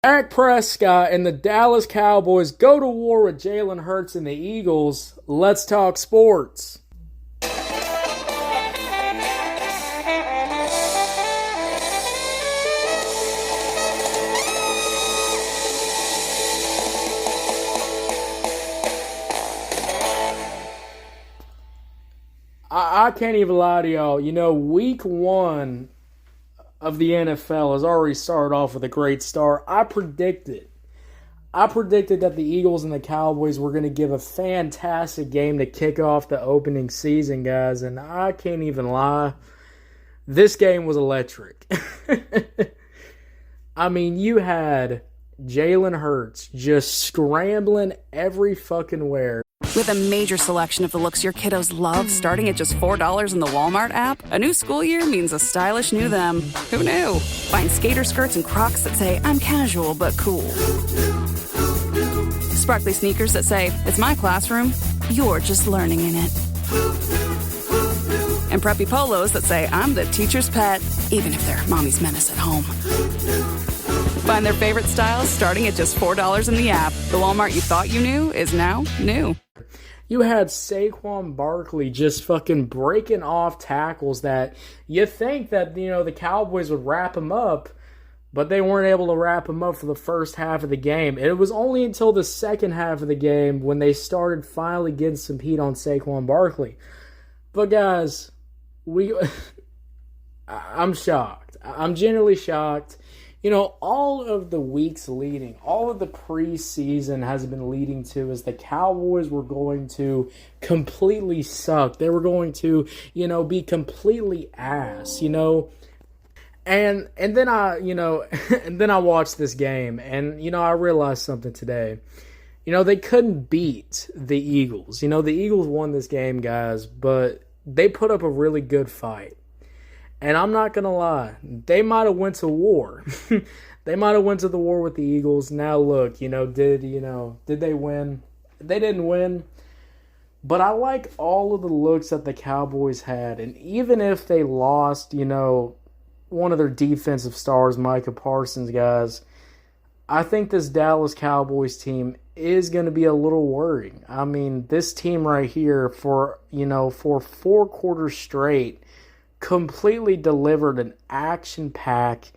Dak Prescott and the Dallas Cowboys go to war with Jalen Hurts and the Eagles. Let's talk sports. I can't even lie to y'all. You know, week one of the NFL has already started off with a great start. I predicted that the Eagles and the Cowboys were going to give a fantastic game to kick off the opening season, guys, and I can't even lie. This game was electric. I mean, you had Jalen Hurts just scrambling every fucking where. With a major selection of the looks your kiddos love starting at just $4 in the Walmart app, a new school year means a stylish new them. Who knew? Find skater skirts and Crocs that say, I'm casual but cool. Sparkly sneakers that say, it's my classroom, you're just learning in it. And preppy polos that say, I'm the teacher's pet, even if they're mommy's menace at home. Find their favorite styles starting at just $4 in the app. The Walmart you thought you knew is now new. You had Saquon Barkerly just fucking breaking off tackles that you think that, you know, the Cowboys would wrap him up, but they weren't able to wrap him up for the first half of the game. It was only until the second half of the game when they started finally getting some heat on Saquon Barkerly. But guys, I'm shocked. I'm genuinely shocked. You know, all of the weeks leading, all of the preseason has been leading to is the Cowboys were going to completely suck. They were going to, you know, be completely ass, you know. And then I watched this game and, you know, I realized something today. You know, they couldn't beat the Eagles. You know, the Eagles won this game, guys, but they put up a really good fight. And I'm not going to lie, they might have went to war. They might have went to the war with the Eagles. Now look, did they win? They didn't win. But I like all of the looks that the Cowboys had. And even if they lost, one of their defensive stars, Micah Parsons, guys, I think this Dallas Cowboys team is going to be a little worrying. I mean, this team right here for 4 quarters straight completely delivered an action-packed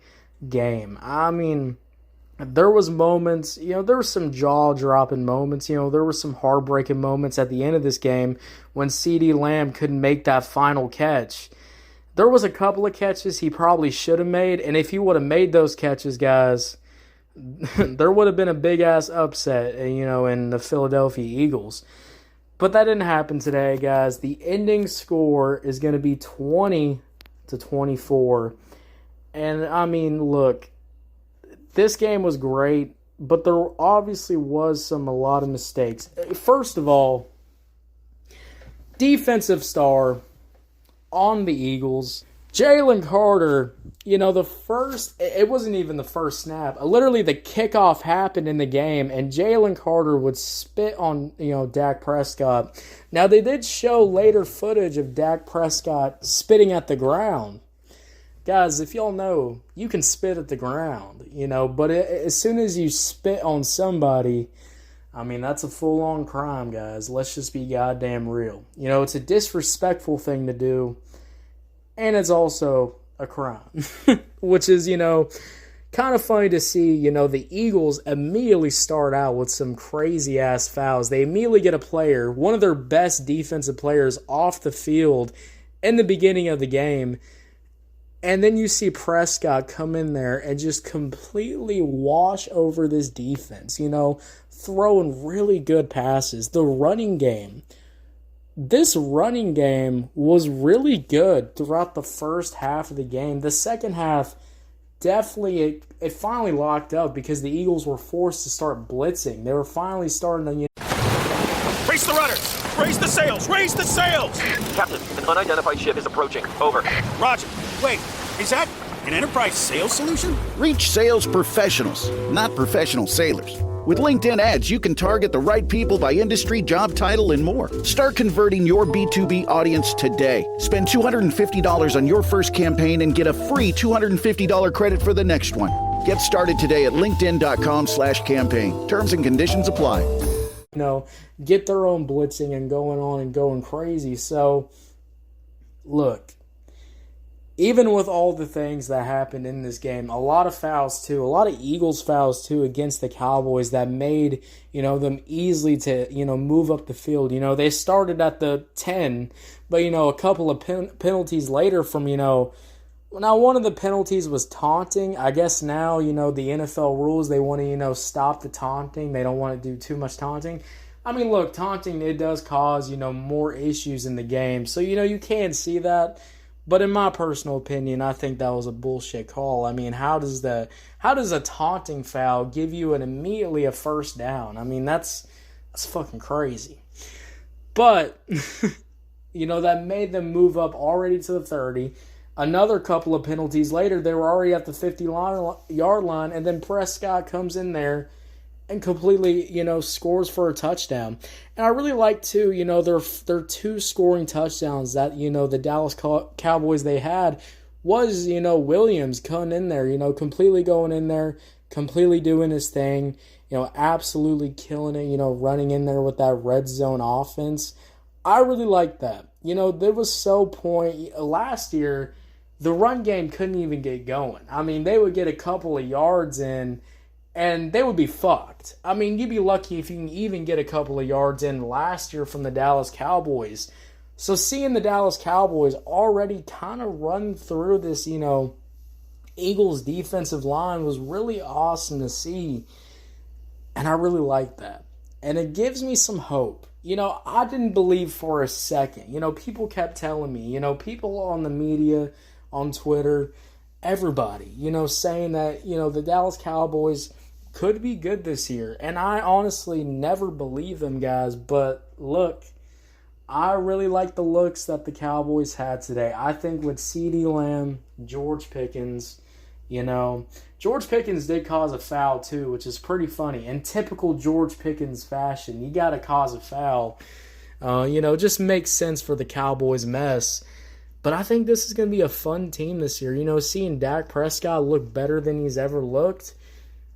game. I mean, there was moments, there were some jaw-dropping moments, there were some heartbreaking moments at the end of this game when CeeDee Lamb couldn't make that final catch. There was a couple of catches he probably should have made, and if he would have made those catches, guys, there would have been a big-ass upset, in the Philadelphia Eagles. But that didn't happen today, guys. The ending score is going to be 20-24. And, I mean, look, this game was great, but there obviously was a lot of mistakes. First of all, defensive star on the Eagles, Jalen Carter, it wasn't even the first snap. Literally, the kickoff happened in the game, and Jalen Carter would spit on, Dak Prescott. Now, they did show later footage of Dak Prescott spitting at the ground. Guys, if y'all know, you can spit at the ground, but as soon as you spit on somebody, I mean, that's a full-on crime, guys. Let's just be goddamn real. It's a disrespectful thing to do, and it's also a crime, which is, kind of funny to see, the Eagles immediately start out with some crazy-ass fouls. They immediately get a player, one of their best defensive players, off the field in the beginning of the game, and then you see Prescott come in there and just completely wash over this defense, throwing really good passes. This running game was really good throughout the first half of the game. The second half, definitely, it finally locked up because the Eagles were forced to start blitzing. They were finally starting to... Raise the rudders! Raise the sails! Raise the sails! Captain, an unidentified ship is approaching. Over. Roger. Wait, is that an enterprise sales solution? Reach sales professionals, not professional sailors. With LinkedIn ads, you can target the right people by industry, job title, and more. Start converting your B2B audience today. Spend $250 on your first campaign and get a free $250 credit for the next one. Get started today at linkedin.com/campaign. Terms and conditions apply. Get their own blitzing and going on and going crazy. So, look, even with all the things that happened in this game, a lot of fouls too, a lot of Eagles fouls too against the Cowboys that made, them easily to, move up the field. They started at the 10, but, a couple of penalties later from, now one of the penalties was taunting. I guess now, the NFL rules, they want to, stop the taunting. They don't want to do too much taunting. I mean, look, taunting, it does cause, more issues in the game. So, you can see that. But in my personal opinion, I think that was a bullshit call. I mean, how does a taunting foul give you immediately a first down? I mean, that's fucking crazy. But, that made them move up already to the 30. Another couple of penalties later, they were already at the 50-yard line, and then Prescott comes in there and completely, scores for a touchdown. And I really like, too, their two scoring touchdowns that, the Dallas Cowboys they had was, Williams coming in there, completely going in there, completely doing his thing, absolutely killing it, running in there with that red zone offense. I really like that. There was last year, the run game couldn't even get going. I mean, they would get a couple of yards in, and they would be fucked. I mean, you'd be lucky if you can even get a couple of yards in last year from the Dallas Cowboys. So seeing the Dallas Cowboys already kind of run through this, Eagles defensive line was really awesome to see. And I really like that. And it gives me some hope. I didn't believe for a second. People kept telling me, people on the media, on Twitter, everybody, saying that, the Dallas Cowboys could be good this year. And I honestly never believed them, guys. But look, I really like the looks that the Cowboys had today. I think with CeeDee Lamb, George Pickens, George Pickens did cause a foul too, which is pretty funny. In typical George Pickens fashion, you got to cause a foul. Just makes sense for the Cowboys' mess. But I think this is going to be a fun team this year. Seeing Dak Prescott look better than he's ever looked,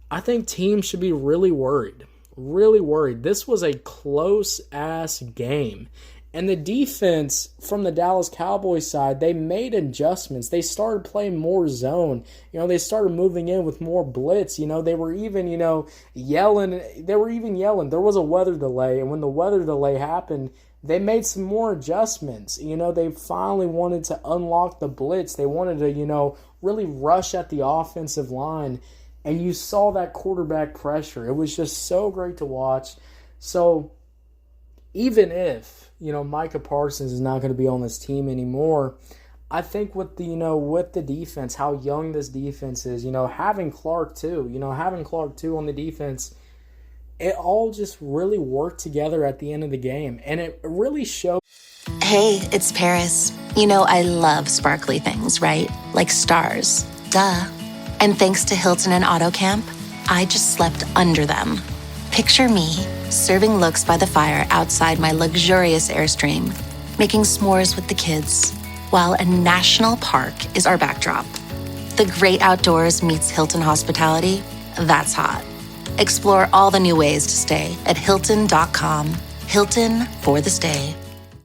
I think teams should be really worried. Really worried. This was a close-ass game. And the defense from the Dallas Cowboys side, they made adjustments. They started playing more zone. They started moving in with more blitz. They were even, yelling. They were even yelling. There was a weather delay. And when the weather delay happened, they made some more adjustments. They finally wanted to unlock the blitz. They wanted to, really rush at the offensive line. And you saw that quarterback pressure. It was just so great to watch. So even if, Micah Parsons is not going to be on this team anymore, I think with the defense, how young this defense is, having Clark too on the defense, it all just really worked together at the end of the game. And it really showed. Hey, it's Paris. I love sparkly things, right? Like stars. Duh. And thanks to Hilton and Auto Camp, I just slept under them. Picture me serving looks by the fire outside my luxurious Airstream, making s'mores with the kids, while a national park is our backdrop. The great outdoors meets Hilton hospitality. That's hot. Explore all the new ways to stay at Hilton.com. Hilton for the stay.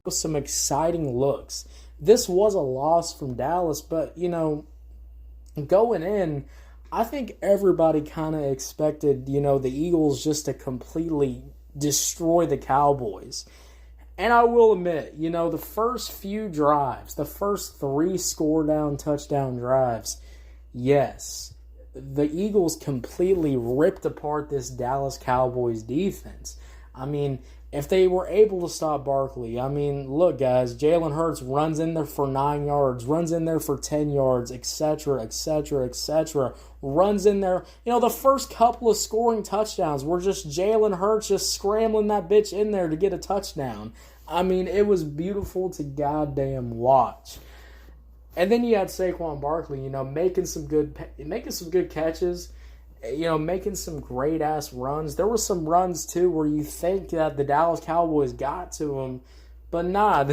Some exciting looks. This was a loss from Dallas, but, going in, I think everybody kind of expected, the Eagles just to completely destroy the Cowboys. And I will admit, the first few drives, the first 3 touchdown drives, yes, the Eagles completely ripped apart this Dallas Cowboys defense. I mean, if they were able to stop Barkerly, look, guys, Jalen Hurts runs in there for 9 yards, runs in there for 10 yards, etc., etc., etc., runs in there. The first couple of scoring touchdowns were just Jalen Hurts just scrambling that bitch in there to get a touchdown. It was beautiful to goddamn watch. And then you had Saquon Barkley, making some good catches, making some great-ass runs. There were some runs, too, where you think that the Dallas Cowboys got to him, but nah,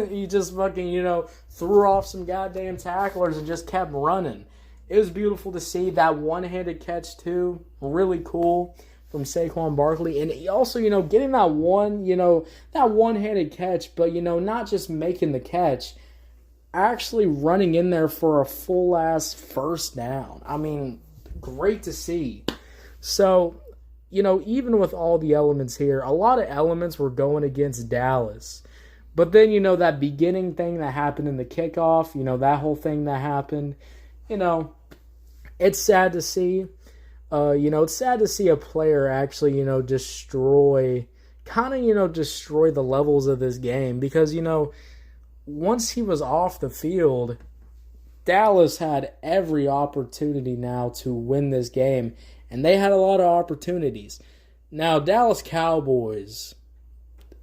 he just fucking, threw off some goddamn tacklers and just kept running. It was beautiful to see that one-handed catch too. Really cool from Saquon Barkerly. And he also, getting that one-handed catch, but, not just making the catch, actually running in there for a full-ass first down. I mean, great to see. So, even with all the elements here, a lot of elements were going against Dallas. But then, that beginning thing that happened in the kickoff, that whole thing that happened, it's sad to see. It's sad to see a player actually, destroy the levels of this game. Because, once he was off the field, Dallas had every opportunity now to win this game. And they had a lot of opportunities. Now, Dallas Cowboys,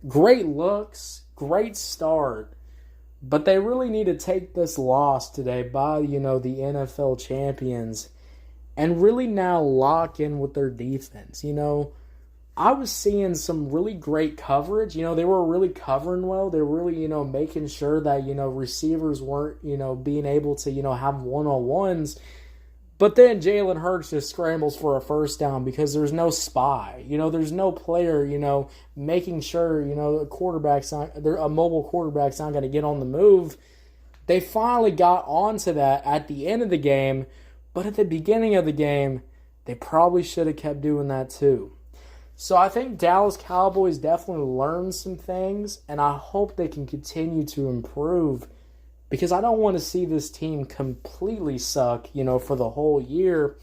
great looks, great start. But they really need to take this loss today by, the NFL champions and really now lock in with their defense. I was seeing some really great coverage. They were really covering well. They were really, making sure that, receivers weren't, being able to, have one-on-ones. But then Jalen Hurts just scrambles for a first down because there's no spy. There's no player, making sure, a mobile quarterback's not going to get on the move. They finally got onto that at the end of the game, but at the beginning of the game, they probably should have kept doing that too. So I think Dallas Cowboys definitely learned some things, and I hope they can continue to improve. Because I don't want to see this team completely suck, for the whole year.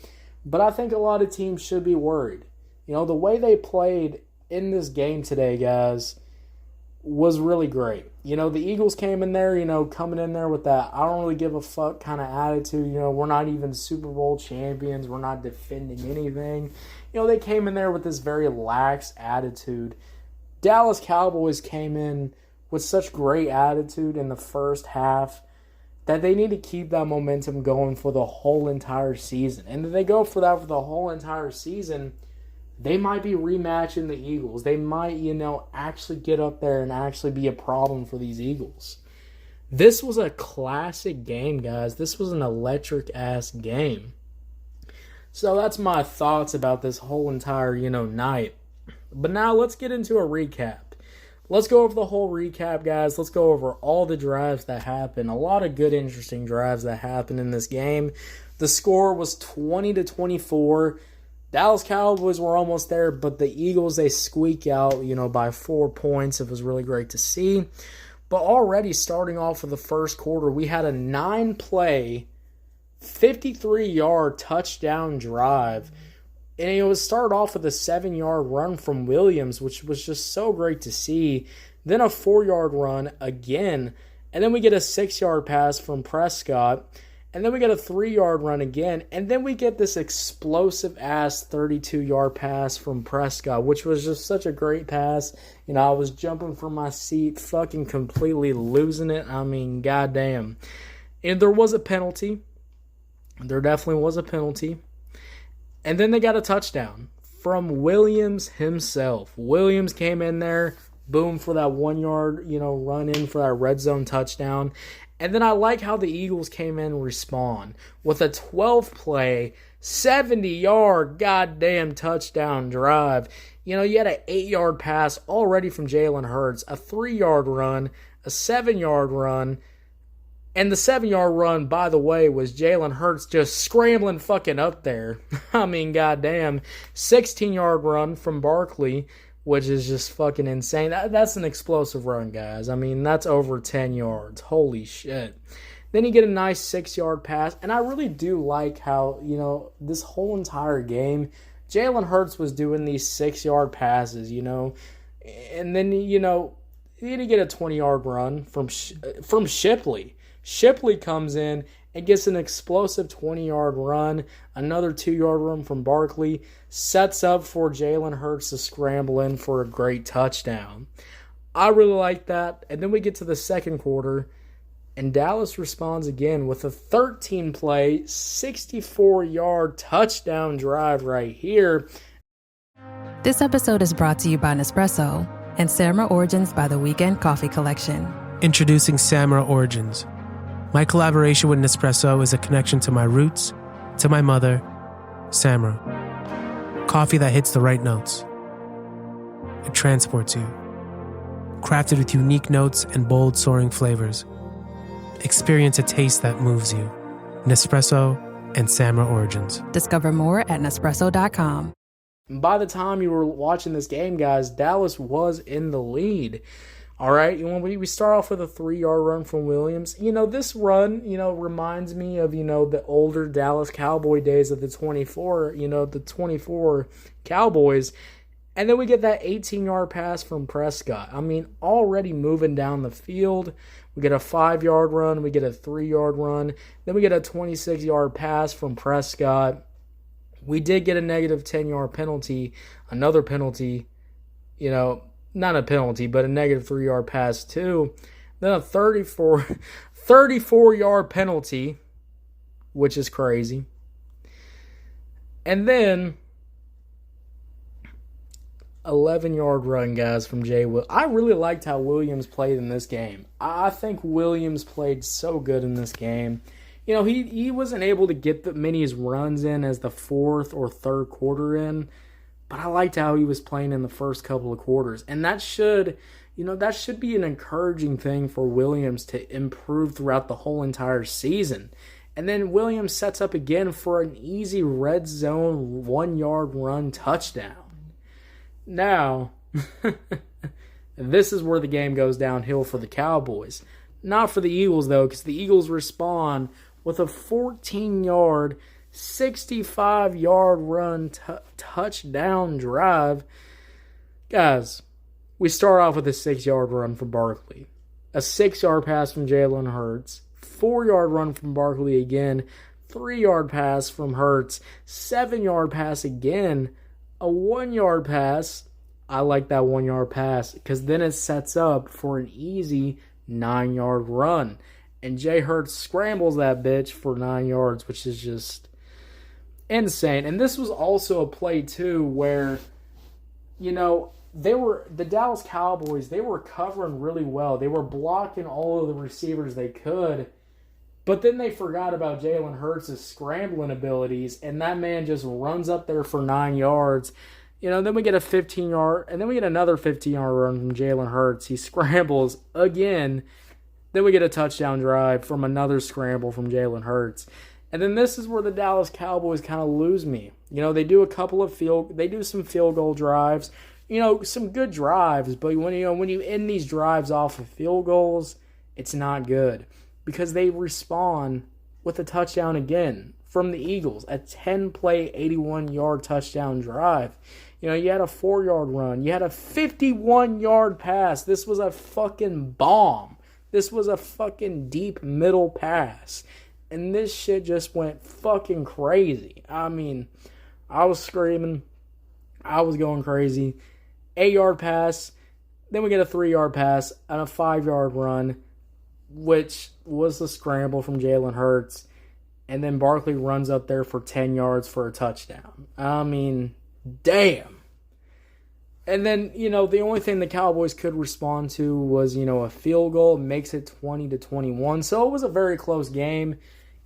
But I think a lot of teams should be worried. The way they played in this game today, guys, was really great. The Eagles came in there, coming in there with that I don't really give a fuck kind of attitude. We're not even Super Bowl champions. We're not defending anything. They came in there with this very lax attitude. Dallas Cowboys came in with such great attitude in the first half that they need to keep that momentum going for the whole entire season. And if they go for that for the whole entire season, they might be rematching the Eagles. They might, actually get up there and actually be a problem for these Eagles. This was a classic game, guys. This was an electric-ass game. So that's my thoughts about this whole entire, night. But now let's get into a recap. Let's go over the whole recap, guys. Let's go over all the drives that happened. A lot of good, interesting drives that happened in this game. The score was 20-24. Dallas Cowboys were almost there, but the Eagles, they squeak out, by 4 points. It was really great to see. But already starting off with the first quarter, we had a 9-play, 53-yard touchdown drive. And it was started off with a 7-yard run from Williams, which was just so great to see. Then a 4-yard run again. And then we get a 6-yard pass from Prescott. And then we get a 3-yard run again. And then we get this explosive-ass 32-yard pass from Prescott, which was just such a great pass. I was jumping from my seat, fucking completely losing it. I mean, goddamn. And there was a penalty. There definitely was a penalty. And then they got a touchdown from Williams himself. Williams came in there, boom, for that 1-yard, run in for that red zone touchdown. And then I like how the Eagles came in and respond with a 12-play, 70-yard goddamn touchdown drive. You had an 8-yard pass already from Jalen Hurts, a 3-yard run, a 7-yard run. And the 7-yard run, by the way, was Jalen Hurts just scrambling fucking up there. I mean, goddamn. 16-yard run from Barkerly, which is just fucking insane. That's an explosive run, guys. I mean, that's over 10 yards. Holy shit. Then you get a nice 6-yard pass. And I really do like how, this whole entire game, Jalen Hurts was doing these 6-yard passes, And then, you get a 20-yard run from Shipley. Shipley comes in and gets an explosive 20-yard run, another 2-yard run from Barkerly, sets up for Jalen Hurts to scramble in for a great touchdown. I really like that. And then we get to the second quarter, and Dallas responds again with a 13-play, 64-yard touchdown drive right here. This episode is brought to you by Nespresso and Samra Origins by the Weekend Coffee Collection. Introducing Samra Origins. My collaboration with Nespresso is a connection to my roots To my mother, Samra. Coffee that hits the right notes. It transports you. Crafted with unique notes and bold soaring flavors. Experience a taste that moves you. Nespresso and Samra Origins. Discover more at Nespresso.com. By the time you were watching this game, guys, Dallas was in the lead. All right, we start off with a 3-yard run from Williams. This run, reminds me of, the older Dallas Cowboy days of the 24 Cowboys. And then we get that 18-yard pass from Prescott. Already moving down the field. We get a 5-yard run. We get a 3-yard run. Then we get a 26-yard pass from Prescott. We did get a negative 10-yard penalty. Another penalty, not a penalty, but a negative 3-yard pass too. Then a 34-yard penalty, which is crazy. And then 11-yard run, guys, from Jay Will. I really liked how Williams played in this game. I think Williams played so good in this game. He wasn't able to get the many runs in as the fourth or third quarter in, but I liked how he was playing in the first couple of quarters. And that should be an encouraging thing for Williams to improve throughout the whole entire season. And then Williams sets up again for an easy red zone 1-yard run touchdown. Now, this is where the game goes downhill for the Cowboys. Not for the Eagles, though, because the Eagles respond with a 14-yard, 65-yard run touchdown drive. Guys, we start off with a 6-yard run from Barkerly, a 6-yard pass from Jalen Hurts, 4-yard run from Barkerly again, 3-yard pass from Hurts, 7-yard pass again, a 1-yard pass. I like that 1-yard pass because then it sets up for an easy 9-yard run. And Jay Hurts scrambles that bitch for 9 yards, which is just insane. And this was also a play, too, where, the Dallas Cowboys, they were covering really well. They were blocking all of the receivers they could. But then they forgot about Jalen Hurts' scrambling abilities, and that man just runs up there for 9 yards. Then we get a 15-yard, and then we get another 15-yard run from Jalen Hurts. He scrambles again. Then we get a touchdown drive from another scramble from Jalen Hurts. And then this is where the Dallas Cowboys kind of lose me. They do some field goal drives. Some good drives, but when you end these drives off of field goals, it's not good. Because they respond with a touchdown again from the Eagles. A 10-play, 81-yard touchdown drive. You had a 4-yard run. You had a 51-yard pass. This was a fucking bomb. This was a fucking deep middle pass. And this shit just went fucking crazy. I was screaming. I was going crazy. 8-yard pass. Then we get a 3-yard pass and a 5-yard run, which was the scramble from Jalen Hurts. And then Barkley runs up there for 10 yards for a touchdown. Damn. And then, the only thing the Cowboys could respond to was, a field goal. Makes it 20-21. So it was a very close game.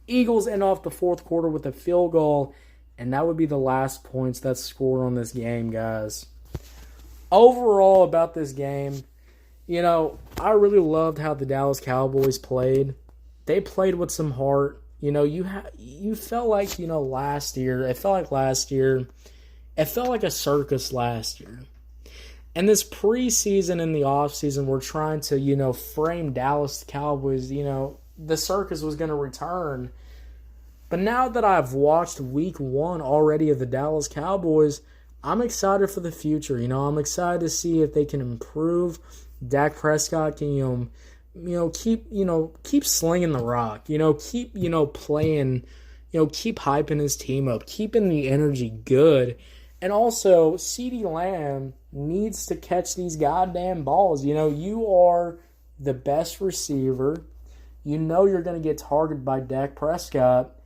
Eagles end off the fourth quarter with a field goal. And that would be the last points that's scored on this game, guys. Overall about this game, I really loved how the Dallas Cowboys played. They played with some heart. You felt like, last year. It felt like last year. It felt like a circus last year. And this preseason and the offseason, we're trying to, frame Dallas Cowboys. The circus was going to return. But now that I've watched week 1 already of the Dallas Cowboys, I'm excited for the future. I'm excited to see if they can improve. Dak Prescott can, keep slinging the rock. Keep, playing, keep hyping his team up, keeping the energy good. And also, CeeDee Lamb needs to catch these goddamn balls. You are the best receiver. You're going to get targeted by Dak Prescott.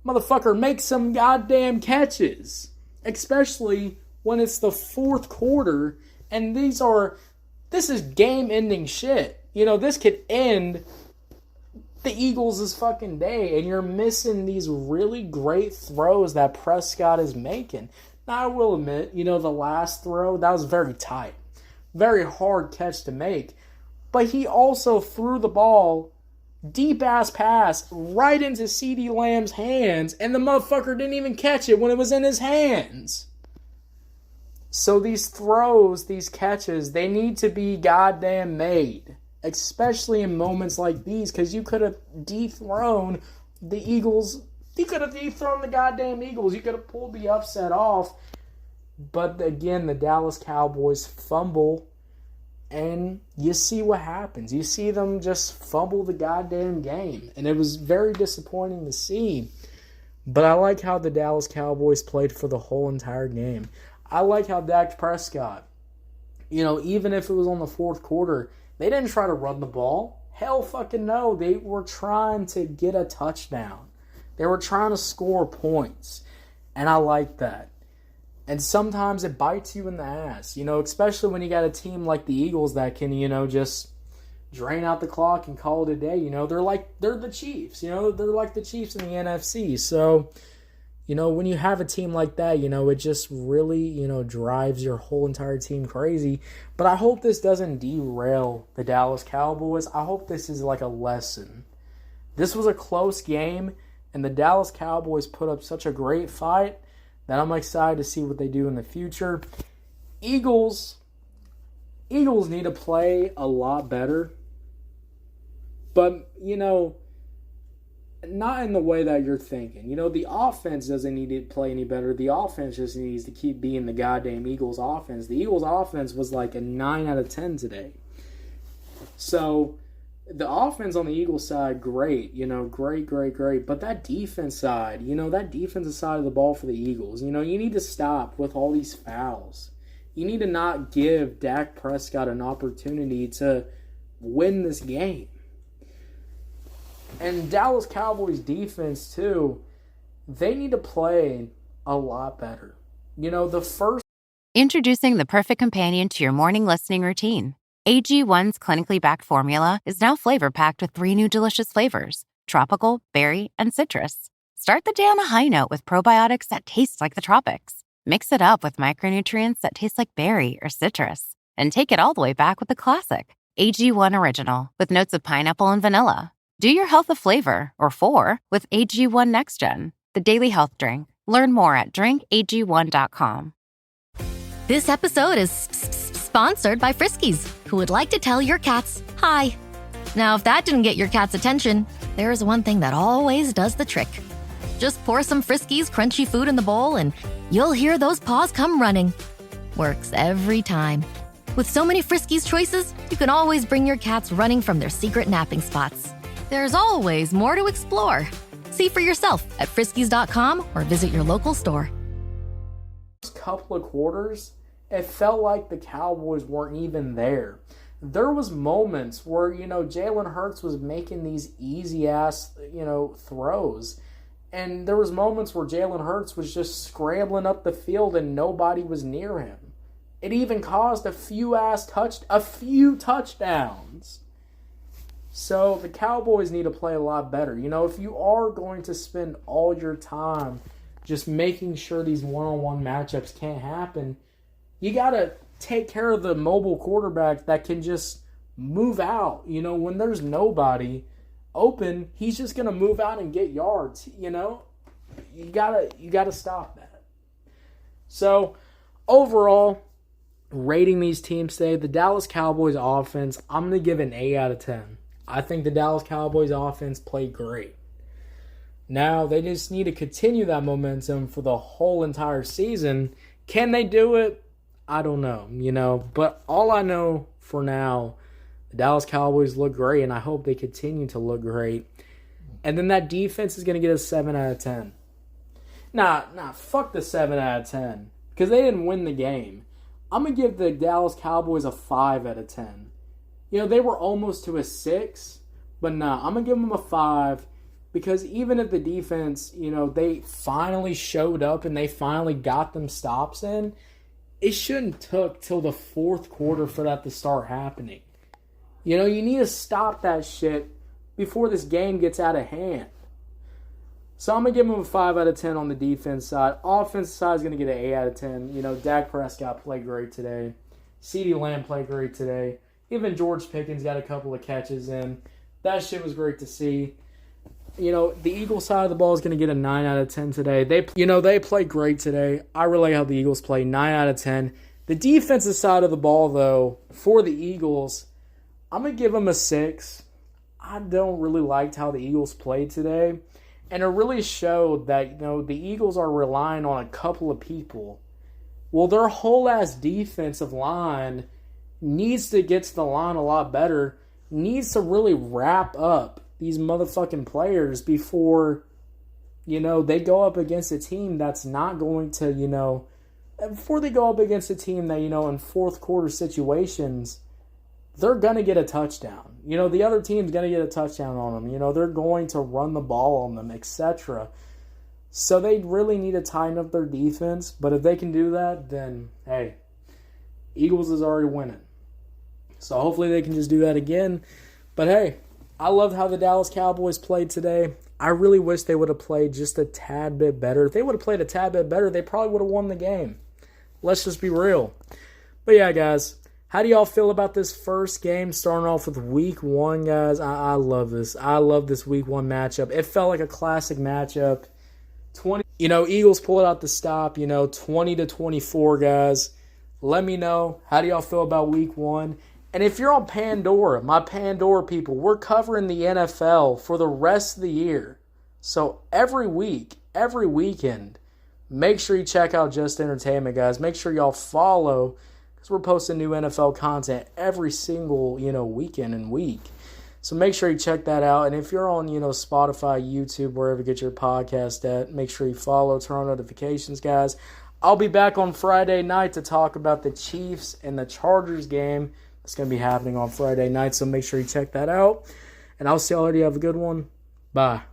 Motherfucker, make some goddamn catches. Especially when it's the fourth quarter and this is game-ending shit. This could end the Eagles' fucking day, and you're missing these really great throws that Prescott is making. Now, I will admit, the last throw, that was very tight. Very hard catch to make. But he also threw the ball, deep-ass pass, right into CeeDee Lamb's hands, and the motherfucker didn't even catch it when it was in his hands. So these throws, these catches, they need to be goddamn made. Especially in moments like these, because you could have dethroned the Eagles. You could have dethroned the goddamn Eagles. You could have pulled the upset off. But again, the Dallas Cowboys fumble, and you see what happens. You see them just fumble the goddamn game. And it was very disappointing to see. But I like how the Dallas Cowboys played for the whole entire game. I like how Dak Prescott, even if it was on the fourth quarter, they didn't try to run the ball. Hell fucking no. They were trying to get a touchdown. They were trying to score points. And I like that. And sometimes it bites you in the ass. Especially when you got a team like the Eagles that can, just drain out the clock and call it a day. They're the Chiefs. They're like the Chiefs in the NFC. So, when you have a team like that, it just really, drives your whole entire team crazy. But I hope this doesn't derail the Dallas Cowboys. I hope this is like a lesson. This was a close game, and the Dallas Cowboys put up such a great fight that I'm excited to see what they do in the future. Eagles need to play a lot better. But, not in the way that you're thinking. The offense doesn't need to play any better. The offense just needs to keep being the goddamn Eagles offense. The Eagles offense was like a 9 out of 10 today. So, the offense on the Eagles side, great. Great. But that defense side, that defensive side of the ball for the Eagles, you need to stop with all these fouls. You need to not give Dak Prescott an opportunity to win this game. And Dallas Cowboys defense, too, they need to play a lot better. Introducing the perfect companion to your morning listening routine. AG1's clinically backed formula is now flavor-packed with 3 new delicious flavors: tropical, berry, and citrus. Start the day on a high note with probiotics that taste like the tropics. Mix it up with micronutrients that taste like berry or citrus. And take it all the way back with the classic, AG1 Original, with notes of pineapple and vanilla. Do your health a flavor, or 4, with AG1 Next Gen, the daily health drink. Learn more at drinkag1.com. This episode is sponsored by Friskies, who would like to tell your cats hi. Now, if that didn't get your cat's attention, there is one thing that always does the trick. Just pour some Friskies crunchy food in the bowl and you'll hear those paws come running. Works every time. With so many Friskies choices, you can always bring your cats running from their secret napping spots. There's always more to explore. See for yourself at friskies.com or visit your local store. Couple of quarters, it felt like the Cowboys weren't even there. There was moments where, Jalen Hurts was making these easy-ass, throws. And there was moments where Jalen Hurts was just scrambling up the field and nobody was near him. It even caused a few touchdowns. So the Cowboys need to play a lot better. If you are going to spend all your time just making sure these one-on-one matchups can't happen, you got to take care of the mobile quarterback that can just move out. When there's nobody open, he's just going to move out and get yards. You got to stop that. So, overall, rating these teams today, the Dallas Cowboys offense, I'm going to give an 8 out of 10. I think the Dallas Cowboys offense played great. Now, they just need to continue that momentum for the whole entire season. Can they do it? I don't know, But all I know for now, the Dallas Cowboys look great, and I hope they continue to look great. And then that defense is going to get a 7 out of 10. Nah, fuck the 7 out of 10. Because they didn't win the game. I'm going to give the Dallas Cowboys a 5 out of 10. They were almost to a 6, but nah, I'm going to give them a 5 because even if the defense, they finally showed up and they finally got them stops in, it shouldn't took till the fourth quarter for that to start happening. You need to stop that shit before this game gets out of hand. So I'm going to give them a 5 out of 10 on the defense side. Offense side is going to get an 8 out of 10. You know, Dak Prescott played great today. CeeDee Lamb played great today. Even George Pickens got a couple of catches in. That shit was great to see. You know, the Eagles side of the ball is going to get a 9 out of 10 today. They played great today. I really like how the Eagles play. 9 out of 10. The defensive side of the ball, though, for the Eagles, I'm going to give them a 6. I don't really like how the Eagles played today. And it really showed that, you know, the Eagles are relying on a couple of people. Well, their whole-ass defensive line needs to get to the line a lot better, needs to really wrap up these motherfucking players before, you know, they go up against a team that's not going to, you know, before they go up against a team that, you know, in fourth quarter situations, they're going to get a touchdown. You know, the other team's going to get a touchdown on them. You know, they're going to run the ball on them, etc. So they really need to tighten up their defense. But if they can do that, then, hey, Eagles is already winning. So hopefully they can just do that again. But, hey, I loved how the Dallas Cowboys played today. I really wish they would have played just a tad bit better. If they would have played a tad bit better, they probably would have won the game. Let's just be real. But, yeah, guys. How do y'all feel about this first game starting off with week 1, guys? I love this. I love this week 1 matchup. It felt like a classic matchup. Eagles pull it out the stop, 20-24, guys. Let me know. How do y'all feel about week 1? And if you're on Pandora, my Pandora people, we're covering the NFL for the rest of the year. So every week, every weekend, make sure you check out Just Entertainment, guys. Make sure y'all follow, because we're posting new NFL content every single, weekend and week. So make sure you check that out. And if you're on, Spotify, YouTube, wherever you get your podcast at, make sure you follow, turn on notifications, guys. I'll be back on Friday night to talk about the Chiefs and the Chargers game. It's going to be happening on Friday night, so make sure you check that out. And I'll see y'all later. Have a good one. Bye.